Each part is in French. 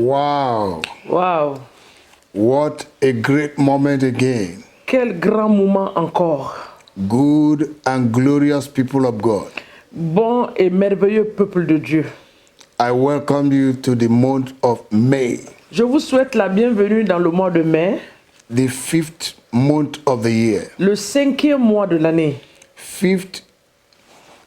Wow. Wow. What a great moment again. Quel grand moment encore. Good and glorious people of God. Bon et merveilleux peuple de Dieu. I welcome you to the month of May. Je vous souhaite la bienvenue dans le mois de mai. The 5th month of the year. Le 5e mois de l'année. 5th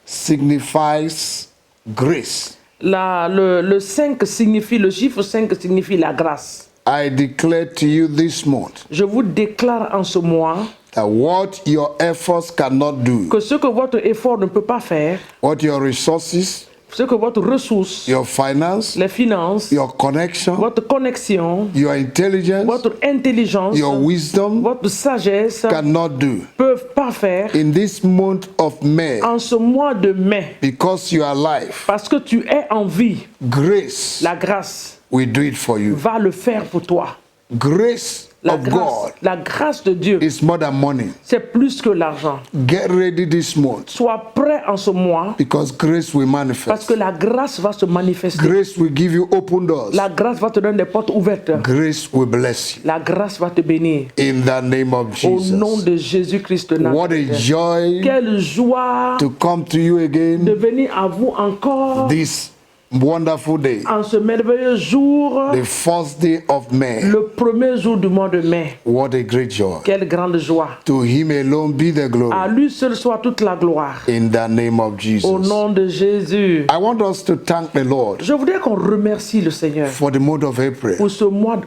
signifies grace. Le 5 signifie, le chiffre 5 signifie la grâce. I declare to you this month Je vous déclare en ce mois that what your efforts cannot do, que ce que votre effort ne peut pas faire, what your resources, ce que votre ressource, your finance, les finances, your connection, votre connexion, your intelligence, votre intelligence, your wisdom votre sagesse cannot do peuvent pas faire in this month of May, en ce mois de mai, because you are alive. parce que tu es en vie. Grace La grâce will do it for you. va le faire pour toi. Grace of God La grâce de Dieu, is more than money. c'est plus que l'argent. Get ready this month, Sois prêt en ce mois, because grace will parce manifest. que la grâce va se manifester. Grace will give you open doors. La grâce va te donner des portes ouvertes. Grace will bless you. La grâce va te bénir. In the name of Au nom Jesus. de Jésus-Christ de What a Nazareth. joy Quelle joie to come to you de again venir à vous encore this wonderful day, en ce merveilleux jour, the first day of May. le premier jour du mois de mai. What a great joy. Quelle grande joie. To him alone be the À glory. lui seul soit toute la gloire. In the name of Au Jesus. nom de Jésus. I want us to thank the Lord Je voudrais qu'on remercie le Seigneur for the month of April,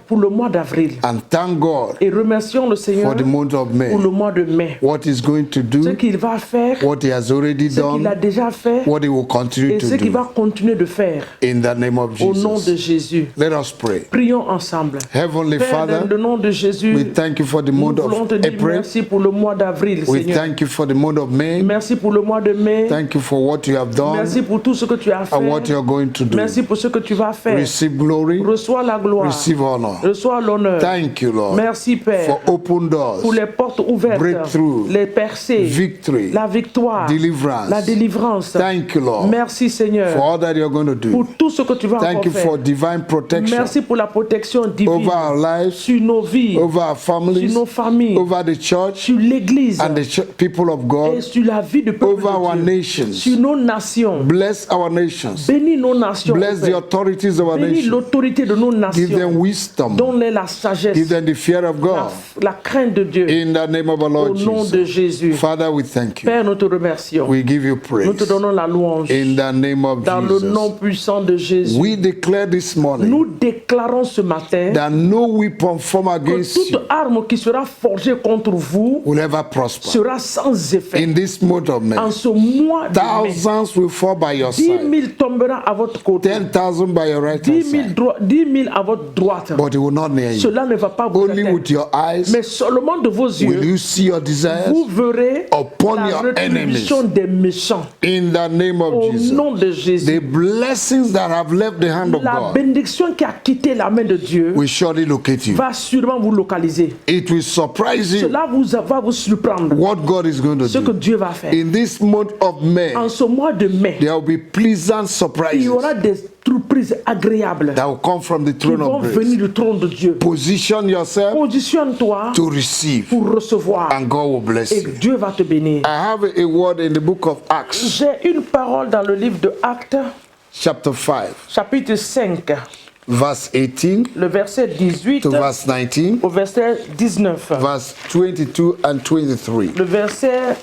pour le mois d'avril. and thank God Et remercions le Seigneur for the month of May. pour le mois de mai. What he's going to Ce do, qu'il va faire, what he has already ce qu'il a done, déjà fait what he will continue et to ce qu'il do. va continuer de faire. In the name of Au nom de Jesus. Jésus. Let us pray. Prions ensemble. Heavenly Père, Father, dans le nom de Jésus, we thank you for the nous month voulons te of dire April. merci pour le mois d'avril, We Seigneur. thank you for the month of May. Merci pour le mois de mai. Thank you for what you have done Merci pour tout ce que tu as and what fait. you're going to do. Merci pour ce que tu vas faire. Receive glory, Reçois la gloire. receive honor. Reçois l'honneur. Thank you, Lord, Merci, Père, for open doors, pour les portes ouvertes, breakthrough, les percées, victory, la victoire, deliverance. la délivrance. Thank you, Lord, Merci, Seigneur, for all that you're going to pour do. tout ce que tu vas Thank encore you for faire. divine protection Merci pour la protection divine over our lives, sur nos vies, over our sur families, nos familles, over the church sur l'Église and the people of et God, sur la vie du peuple over our de Dieu, nations. sur nos nations. Bless our nations. Bénis nos nations. Bless Père. the authorities of our Bénis nation. l'autorité de nos Give them nations. wisdom. Donne-les la sagesse, Give them the fear of God. la crainte de Dieu. In the name of our Au Lord nom de Jesus. Jésus. Father, we thank you. Père, nous te remercions. We give you Nous te praise. donnons la louange. In the name of Dans le nom Jesus. puissant de Jésus. We declare this morning Nous déclarons ce matin that no weapon formed que against you toute arme qui sera forgée contre vous will ever prosper. sera sans effet. In this month of May, En ce mois de mai, thousands will fall by your 10 side, 000 tomberont à votre côté, 10,000 by your right hand 10 000, side, 10 000 à votre droite. but it will not near you. Cela ne va pas vous Only atteindre. with your eyes Mais seulement de vos will yeux, you see your desires vous verrez upon la your rétribution des méchants. in the name of Au Jesus. nom de The Jésus, blessings that have left the hand of la God bénédiction qui a quitté la main de Dieu will surely locate you. va sûrement vous localiser. It will surprise you Cela va vous surprendre. what God is going to Ce que do. Dieu va faire. In this month of May, En ce mois de mai, there will be pleasant il surprises y aura des surprises agréables that will come from the qui throne vont of venir grace. du trône de Dieu. Position yourself Positionne-toi to receive, pour recevoir and God will bless et you. Dieu va te bénir. I have a word in the book of Acts, J'ai une parole dans le livre de Actes, chapter 5, chapitre 5, verse 18 le verset 18 to verse 19, au verset 19. verse 22 and 23. Le verset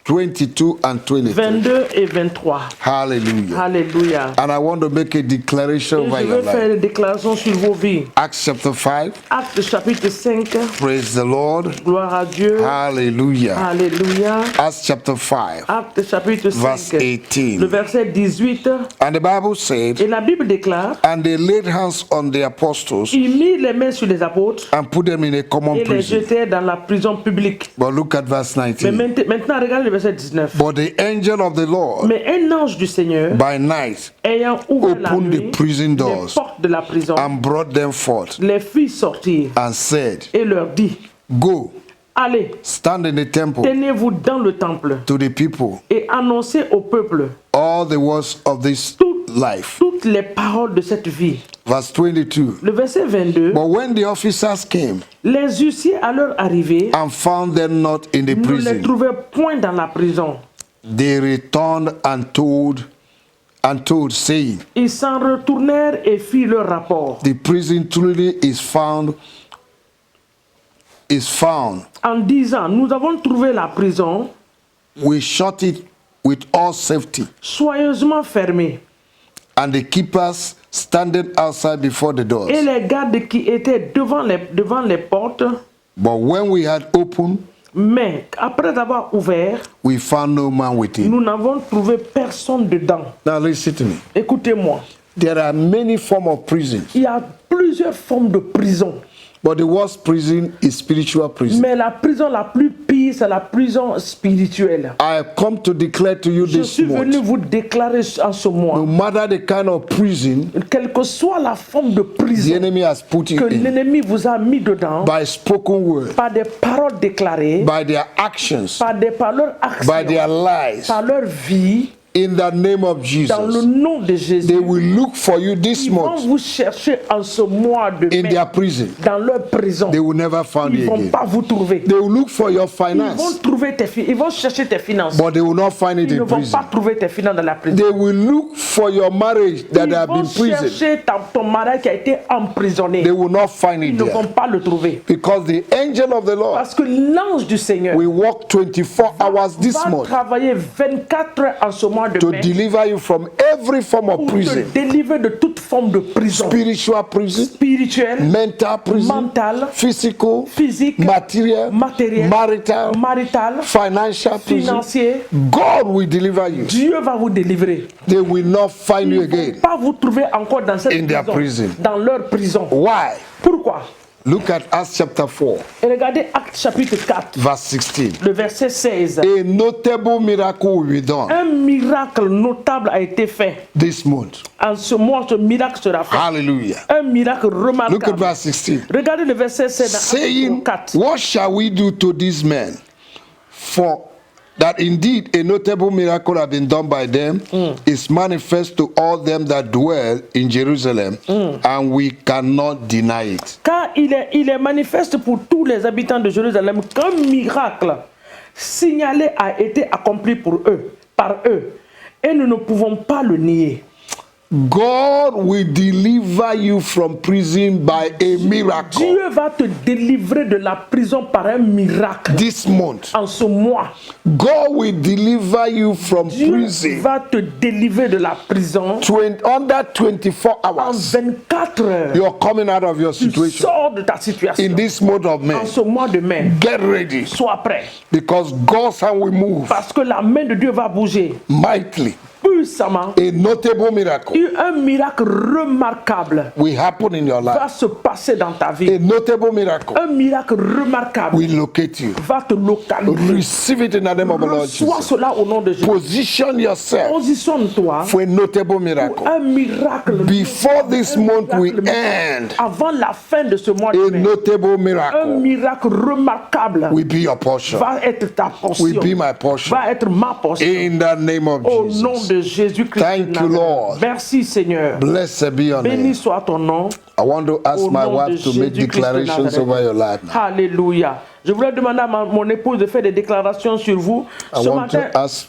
22 and 23. 22 et 23. Hallelujah. Alléluia. And I want to make a declaration Et over je your veux faire life. une déclaration sur vos vies. Acts chapter 5. Actes chapitre 5, Praise the Lord. gloire à Dieu. Hallelujah. Alléluia. Acts chapter 5, Actes chapitre verse 5, 18. le verset 18. And the Bible said, Et la Bible déclare, and they laid hands on the apostles il mit les mains sur les apôtres and put them in a common et les prison. jetait dans la prison publique. But look at verse Mais 19. maintenant, regarde le verset 19. But the angel of the Lord Mais un ange du Seigneur, by night ayant ouvert la opened nuit the prison les doors portes de la prison, and brought them forth les fit sortir and said, et leur dit, Go, allez, stand in the temple tenez-vous dans le temple to the people et annoncez au peuple all the words of this toutes life. toutes les paroles de cette vie. verse 22. Le verset 22. But when the officers came Les huissiers à leur arrivée and found them not in the ne les prison, trouvaient point dans la prison. they returned and told, saying, Ils s'en retournèrent et firent leur rapport the prison truly is found, en disant, nous avons trouvé la prison we shut it with all safety, soigneusement fermée, and the keepers standing outside before the doors. et les gardes qui étaient devant les portes. But when we had opened, Mais après avoir ouvert, we found no man within. nous n'avons trouvé personne dedans. Now listen to me. Écoutez-moi, There are many forms of prisons, il y a plusieurs formes de prison. but the worst prison is spiritual prison. Mais la prison la plus pire, c'est la prison spirituelle. I have come to declare to you Je this suis venu month, vous déclarer en ce mois, no matter the kind of prison quelle que soit la forme de the prison enemy has put you que in, l'ennemi vous a mis dedans, by spoken word, par des paroles déclarées, by their actions, par leurs by their actions, lies, par leur vie, in the name of dans le Jesus, nom de they Jésus, will look for you this ils vont month vous chercher en ce mois de in mai, their prison. dans leur prison. They will never find Ils ne you vont again. pas vous trouver. They will look for your Ils vont finance, trouver ils vont chercher tes finances. but they will not find it Ils ne in vont prison. pas trouver tes finances dans la prison. They will look for your marriage that Ils have vont been prison. chercher ton mari qui a été emprisonné. They will not find Ils it ne vont there. pas le trouver. Because the angel of the Lord Parce que l'ange du Seigneur will walk 24 hours this va month travailler 24 heures en ce mois de to mai deliver you from every form of pour te prison. délivrer de toute forme de prison Spiritual prison, spirituelle, mental prison, mentale, physical, physique, material, matérielle, marital, maritale, financial prison. financier. God will deliver you. Dieu va vous délivrer. They will not find Ils you ne vont again. pas vous trouver encore dans cette In their prison. dans leur prison. Why? Pourquoi? Look at Acts chapter 4, Et regardez Actes chapitre 4, verse 16. le verset 16. A notable miracle will be done Un miracle notable a été fait. this month. En ce mois, ce miracle sera fait. Hallelujah. Un miracle Look at remarquable. verse 16. Regardez le verset 16 dans Saying, Actes 4. what shall we do to these men? For that indeed a notable miracle has been done by them is manifest to all them that dwell in Jerusalem, and we cannot deny it. Car il est manifeste pour tous les habitants de Jérusalem qu'un miracle signalé a été accompli par eux, et nous ne pouvons pas le nier. God will deliver you from prison by a miracle Dieu va te délivrer de la prison par un miracle this month. en ce mois. God will deliver you from Dieu prison va te délivrer de la prison under 24 en hours. 24 heures. You're coming out of your Tu situation sors de ta situation. in this month of En May. ce mois de mai, Get ready, sois prêt. because God's hand will move Parce que la main de Dieu va bouger mightily. puissamment. A notable miracle Un miracle remarquable will happen in your va life. se passer dans ta vie. A notable miracle Un miracle remarquable will locate you. va te localiser. Receive it in the name of the Lord Reçois Jesus. cela au nom de Jésus. Position yourself Positionne-toi for a notable pour miracle. un miracle. Before this month will miracle end, Avant la fin de ce mois de a mai, notable un miracle miracle remarquable will be your portion. va être ta portion. Will be my portion. Va être ma portion. In the name of Au nom Jesus. de Jésus-Christ. Thank de you, Nazareth. Lord. Merci Seigneur. Blessed be your Béni name. soit ton nom. I want to ask Au my nom wife de to make Jésus-Christ de declarations Nazareth. over your life now. Alléluia. Je voulais demander à mon épouse de faire des déclarations sur vous. I Ce want matin, to ask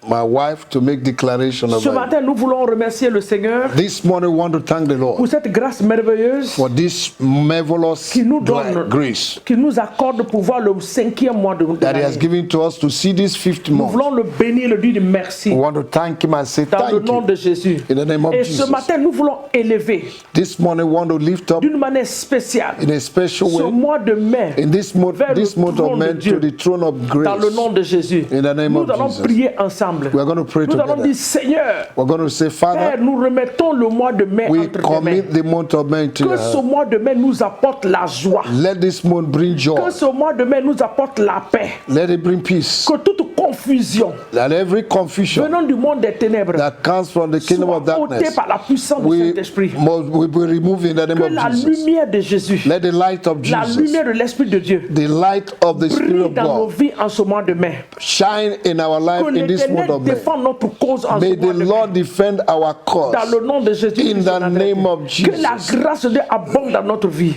my wife to make declaration ce over you. matin, nous voulons remercier le Seigneur This morning, we want to thank the pour Lord cette grâce merveilleuse for this marvelous qui nous donne, grace qui nous accorde pour voir le 5e mois de that He has l'année. given to us to see this fifth Nous month. voulons le bénir, le dire merci We want to thank Him and say dans le thank nom you de Jésus. in the name of Et ce Jesus. matin, nous voulons élever This morning, we want to lift up d'une manière spéciale in a special ce way mois de mai in this month vers le of trône de May Dieu. to the throne of dans le grace. nom de Jésus. In the name Nous of allons Jesus. prier ensemble. We are going to pray Nous allons together. dire Seigneur, We're going to say, Père, Father, nous remettons le mois de mai we entre tes mains. commit the month of May to Que your ce hand. mois de mai nous apporte la joie. Let this month bring joy. Que ce mois de mai nous apporte la paix. Let it bring peace. Que toute confusion that every confusion venant du monde des ténèbres that comes from the kingdom of soit ôtée darkness par la puissance du will Saint-Esprit. be removed in the name Que of la Jesus. lumière de Jésus, Let the light of la Jesus, lumière de l'Esprit de Dieu, the light of the Spirit brille of dans nos God, vies en ce mois de mai. shine in our life Que in this month l'Éternel of May. défende notre cause en May ce the mois de mai. Lord defend our cause Dans le nom de Jésus. in the name of Que la Jesus. grâce de Dieu abonde dans notre vie.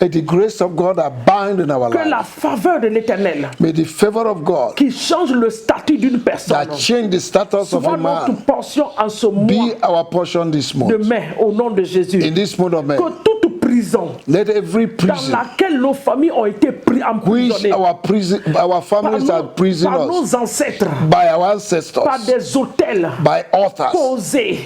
May the grace of God abound in our Que la life. faveur de l'Éternel May the favor of God qui change le statut d'une personne that change the status of soit a notre man portion en ce mois be our portion this de month. mai au nom de Jésus. In this month of May, Que toute prison let every dans prison laquelle nos familles ont été which emprisonnées our families are par prisoners nos ancêtres, by our par ancestors, des hôtels by authors posés,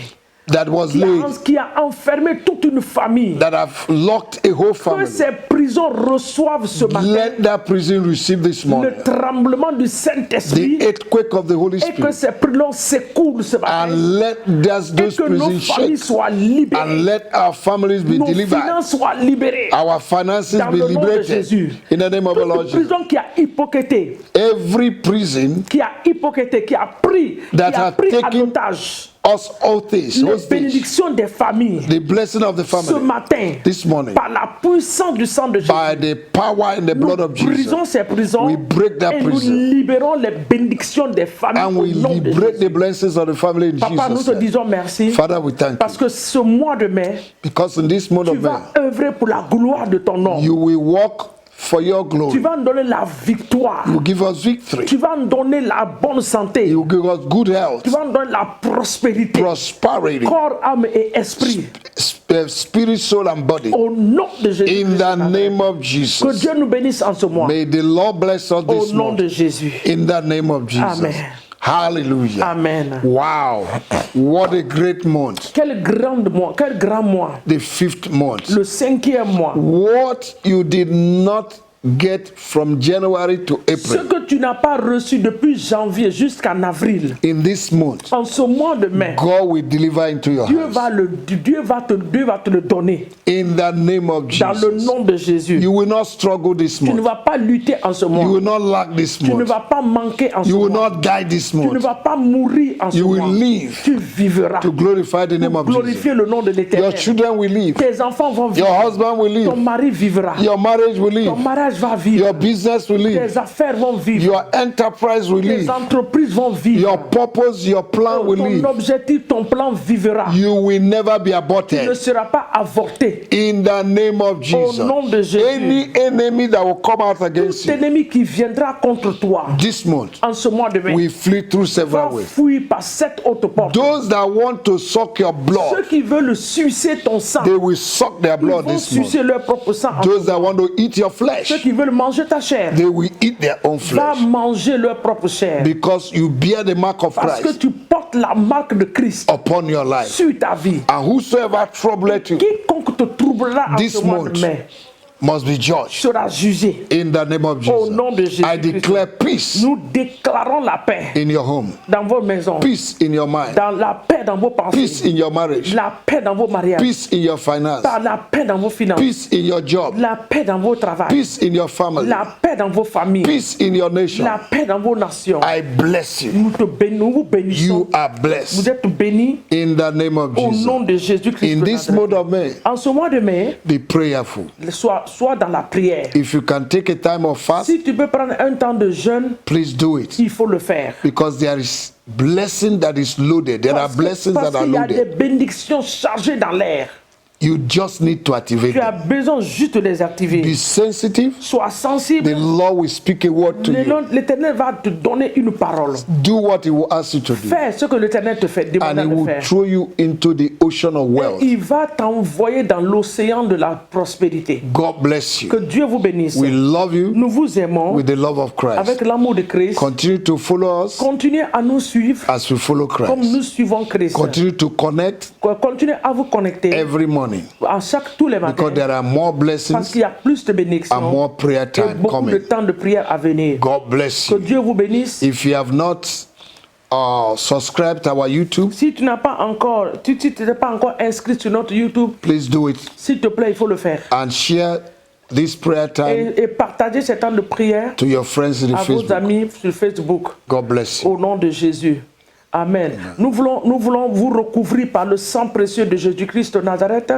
that was laid, qui a enfermé toute une famille. that have locked a whole Que family. ces prisons reçoivent ce matin Let that prison receive this morning le tremblement du Saint-Esprit the earthquake of the Holy et que Spirit, ces prisons s'écoulent ce matin. and let Et those que nos prisons familles shake, soient libérées. and let our families be Nos delivered, finances soient libérées. our finances Dans be le nom de liberated Jésus. in the name of the Lord Toute Jesus. prison qui a hypocrité, Every prison qui a pris That en have taken otage us all things, les those things, bénédictions des familles the blessing of the ce family matin this morning, par la puissance du sang de Jésus. by the power in the Nous blood of brisons Jesus, ces prisons we break that et nous prison. libérons les bénédictions des familles and au we nom de liberate Jésus. the blessings of the family in Papa, nous Jesus' te name. disons merci Father, we thank parce you, que ce mois de mai, because in this month tu of May, vas œuvrer pour la gloire de ton nom. you will walk for your Tu glory. vas nous donner la victoire. You will give us victory. Tu vas nous donner la bonne santé. You will give us good health, Tu vas nous donner la prospérité. prosperity, Corps, âme et esprit. spirit, soul, and body. Au nom de Jésus. In the name of Que Jesus. Dieu nous bénisse en ce mois. May the Lord bless us Au this nom de month. Jésus. In the name of Jesus. Amen. Hallelujah. Amen. Wow. What a great month. Quel grand mois. The 5th month. Le 5e mois. What you did not get from January to Ce April que tu n'as pas reçu depuis janvier jusqu'en avril. in this month, En ce mois de mai. God will deliver into your Dieu hands. va te le donner. In the name of Dans le Jesus. nom de Jésus. You will not struggle this Tu ne month. vas pas lutter en ce mois. You will not lack this Tu ne month. vas pas manquer en ce You will mois. not die this Tu ne month. vas pas mourir en ce You will mois. live Tu vivras. to glorify the name Pour of Jesus. glorifier le nom de Your l'Éternel. children will live. Tes enfants vont Your vivre. husband will Ton live. mari vivra. Your marriage will Ton live. mariage va vivre. Your business will live. Tes affaires vont vivre. Your enterprise will Tes live. entreprises vont vivre. Your purpose, your plan will Ton live. objectif, ton plan vivra. You will never be Tu ne aborted. seras pas avorté. In the name of Jesus. Au nom de Jésus. Any enemy that will come out against Tout you ennemi qui viendra contre toi this month, en ce mois de mai we flee through va several ways. fuir par cette haute porte. Those that want to suck your Ceux blood, qui veulent sucer ton sang, they will suck their ils blood vont this month. sucer leur propre sang. Those that want to eat your Ceux flesh, qui veulent manger ta chair, they will eat their own va flesh. manger leur propre chair. Because you bear the mark of Parce que Christ tu portes la marque de Christ upon your life. sur ta vie. And whosoever troubleth you Quiconque te troublera en this ce mois month de mai must be judged. sera jugé. In the name of Au nom de Jesus, Jésus I declare peace Nous déclarons la paix in your home, dans vos maisons, peace in your mind, dans la paix dans vos peace pensées, in your marriage, la paix dans vos mariages, peace in your finance, par la paix dans vos finances, peace in your job, la paix dans vos travails, peace in your family, la paix dans vos familles, peace in your nation. la paix dans vos nations. I bless you. Nous vous bénissons. You are Vous blessed êtes bénis in the name of au nom Jesus. de Jésus-Christ. In de this Nazareth. month of May, En ce mois de mai, be prayerful. sois dans la prière. If you can take a time of fast, Si tu peux prendre un temps de jeûne, please do it. il faut le faire. Because there is blessing that is loaded. There are blessings Parce that are qu'il y a des loaded. bénédictions chargées dans l'air. You just need to activate Tu as them. besoin juste de les activer. Be sensitive. Sois sensible. The Lord will speak a word to you. L'Éternel va te donner une parole. Do what He will ask you to do. Fais ce que l'Éternel te fait And demander He de will faire. throw you into the ocean of wealth. Il va t'envoyer dans l'océan de la prospérité. God bless Que you. Dieu vous bénisse. We love you Nous vous aimons with the love of avec Christ. l'amour de Christ. Continue to follow us Continuez à nous suivre as we follow comme nous Christ. suivons Christ. Continue to connect Continuez à vous connecter every morning tous les matins. because there are more Parce blessings qu'il y a plus de and bénédictions more prayer et time beaucoup de coming. temps de prière à venir. God bless Que you. Dieu vous bénisse. If you have not subscribed to our YouTube, Si tu n'es pas encore inscrit sur notre YouTube, please do it s'il te plaît, il faut le faire. and share this prayer time et partagez ce temps de prière to your friends in à vos Facebook. amis sur Facebook. God bless you. Au nom de Jésus. Amen. Nous voulons vous recouvrir par le sang précieux de Jésus-Christ de Nazareth.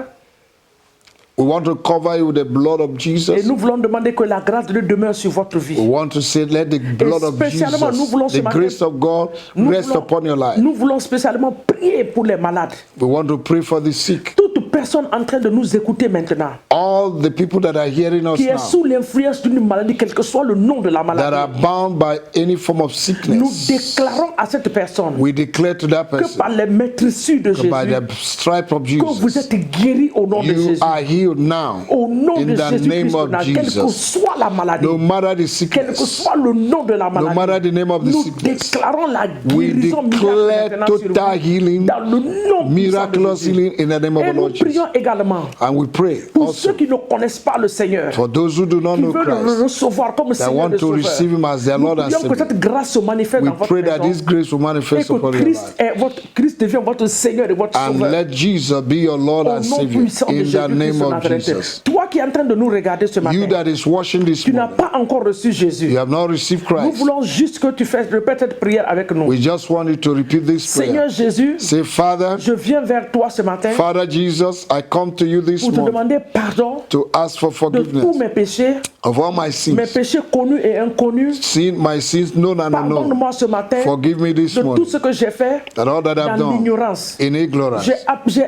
We want to cover you with the blood of Et Jesus. nous voulons demander que la grâce de Dieu demeure sur votre vie. We want to say, let the blood of spécialement, nous voulons Jesus, ce the matin- grace of God, rest upon your life. Nous voulons spécialement prier pour les malades. We want to pray for the sick. Toute personne en train de nous écouter maintenant, All the people that are hearing us qui est now, sous l'influence d'une maladie, quel que soit le nom de la that are maladie, bound by any form of nous sickness, déclarons à cette personne we declare to that que person, par les maîtresses de Jésus, by the stripe of que vous Jesus, êtes guéris au nom de you Jésus. are healed now. Au nom In de the Jésus name Christ, of quelle que Jesus. soit la maladie, No matter the quel que sickness, soit le nom de la maladie, matter the name of the nous sickness, déclarons la we guérison declare miraculeuse maintenant sur total vous, healing, dans le nom puissant de miraculous Jésus. healing in the name of Et the nous Lord Jesus. prions également And we pray pour ceux also qui ne connaissent pas le Seigneur, for those who do not qui know veulent le Christ, recevoir comme that Seigneur want et to receive Sauveur. Him as their Nous Lord and prions que Savior. cette grâce se manifeste We dans votre pray that maison this grace will et manifest que upon your Christ, life. Christ devienne votre Seigneur et votre And Sauveur. let Jesus be your Lord Au and nom Savior puissant de in the Jésus-Christ name de of Nazareth. Jesus. Toi qui es en train de nous regarder ce You matin, that is watching this tu n'as morning, pas encore reçu Jésus. you have not received Nous Christ. voulons juste que tu répètes cette prière avec nous. We just want you to repeat this Seigneur prayer. Jésus, Say, Father, je viens vers toi ce matin Father Jesus, I come to you this pour te morning demander pardon to ask for de tous forgiveness mes péchés, of all my mes sins, péchés connus et inconnus. my sins known and unknown. Pardonne-moi ce matin Forgive me this de tout morning ce que j'ai fait that all that I've dans done l'ignorance. in ignorance.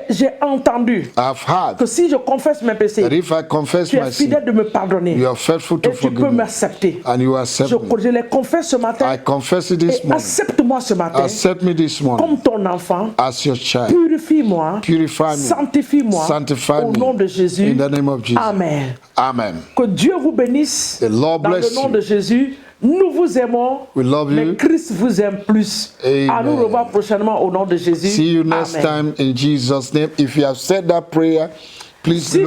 J'ai entendu I've heard que si je confesse mes péchés, that if I confess tu my es sin, fidèle de me pardonner you are faithful to et tu peux forgive me, m'accepter. and you accept me. Je les confesse ce matin I confess it this et morning. accepte-moi ce matin Accept me this morning comme ton enfant. as your child. Purifie-moi, Purify me. sanctifie-moi Sanctify au me. nom de Jésus. In the name of Jesus. Amen. Amen. Que Dieu vous bénisse The Lord dans le bless nom you. de Jésus. Nous vous aimons, We love mais you. Christ vous aime plus. Amen. À nous revoir prochainement au nom de Jésus. See you next Amen. time in Jesus' name. If you have said that prayer, please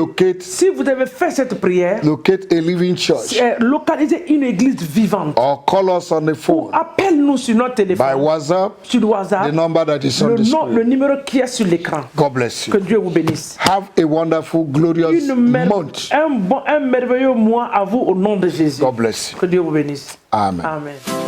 Si vous avez fait cette prière, locate a living church localisez une église vivante. or call us on the phone Appelle-nous sur notre by téléphone, WhatsApp, sur le WhatsApp, the number that is on the le screen. numéro qui est sur l'écran. God bless Que you. Dieu vous bénisse. Have a wonderful, glorious month. Un merveilleux mois à vous au nom de Jésus. God bless you. Que Dieu vous bénisse. Amen. Amen.